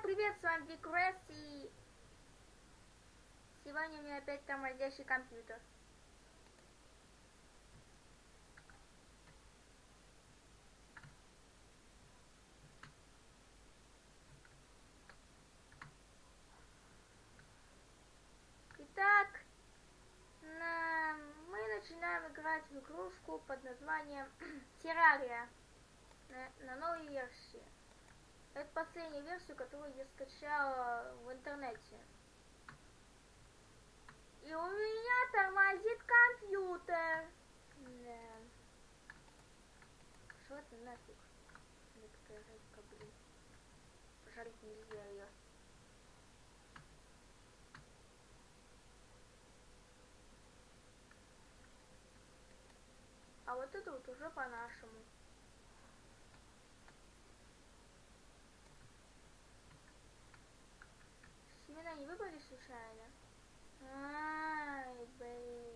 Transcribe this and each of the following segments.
привет, с вами Викрес, и сегодня у меня опять тормозящий компьютер. Итак, мы начинаем играть в игрушку под названием Террария на новой версии. Это последняя версия, которую я скачала в интернете. И у меня тормозит компьютер. Да. Что это нафиг? Это такая рыбка, блин. Пожарить нельзя ее. А вот это вот уже по-нашему. Семена не выбрали случайно? Ай, блин.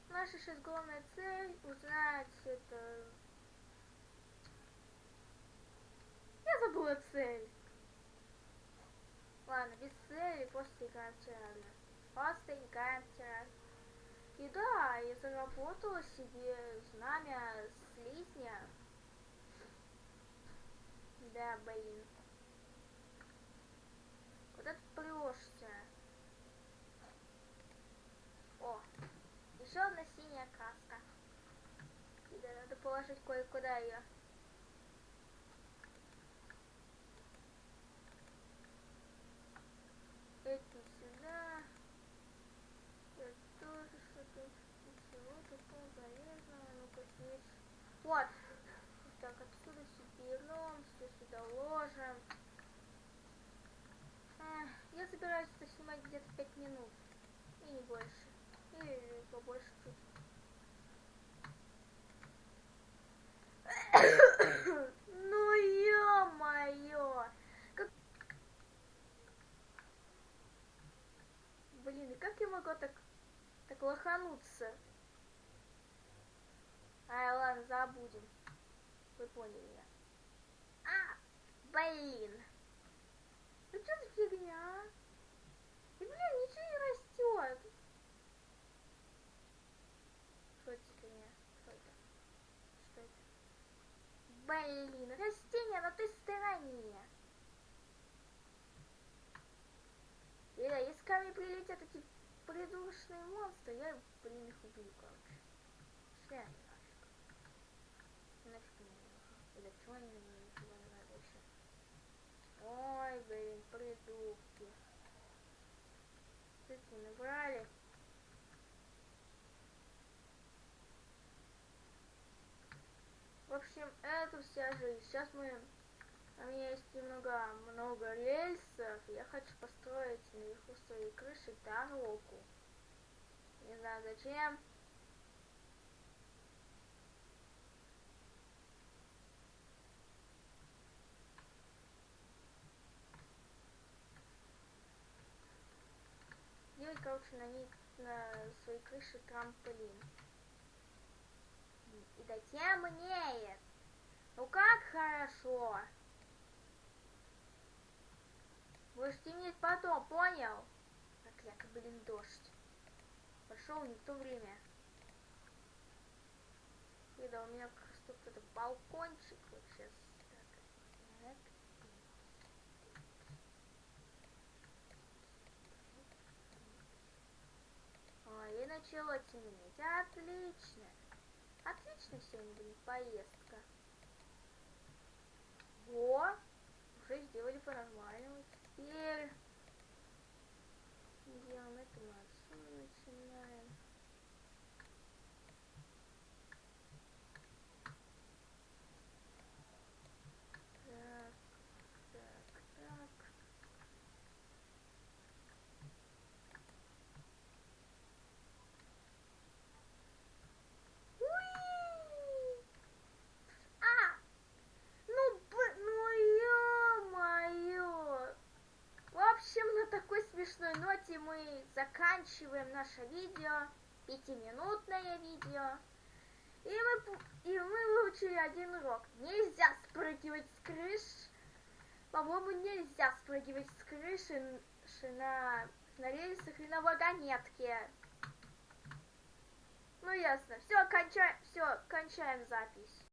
Наша сейчас главная цель узнать это... Я забыла цель. Ладно, без цели, просто играем в Террарию. Просто играем в Террарию. И да, я заработала себе знамя слизня. Да, блин. Куда ты прешься? О, еще одна синяя краска. И да, надо положить кое-куда ее. Это сюда. Это тоже что-то. Ничего такого полезного. Ну-ка здесь. Вот. Так, отсюда все берем, все сюда ложим. Я собираюсь это снимать где-то 5 минут. И не больше. Или побольше чуть. Ну ё-моё! Как... Блин, и как я могу так лохануться? Ай, ладно, забудем. Вы поняли меня. Блин. Ну что за фигня? И блин, ничего не растет. Что это за фигня? Что это? Что это? Блин, растение на той стороне. И да, если ко мне прилетят эти придурочные монстры, я, блин, их убью, короче. Все они нафиг. Нафиг мне не нужно. И для чего они мне ничего не надо вообще? Ой, блин, придурки. Цветы набрали. В общем, это вся жизнь. Сейчас у меня есть много рельсов. Я хочу построить наверху своей крыши дорогу. Не знаю зачем. Делать, короче, на своей крыше трамплин. И да темнеет. Ну как хорошо. Будешь темнеть потом, понял? Проклятый, блин, дождь. Пошел не в то время. И да, у меня как раз тут этот балкончик. Вот сейчас. Так. Ой, и начало темнеть. Отлично. Отлично сегодня будет поездка. Во! Уже сделали по-нормальному. Теперь делаем это, мы отсюда начинаем. Так. Уи! смешной ноте мы заканчиваем наше видео, 5-минутное видео. И мы выучили один урок. Нельзя спрыгивать с крыш. По-моему, нельзя спрыгивать с крыши на рельсах и на вагонетке. Ну ясно. Все, кончаем запись.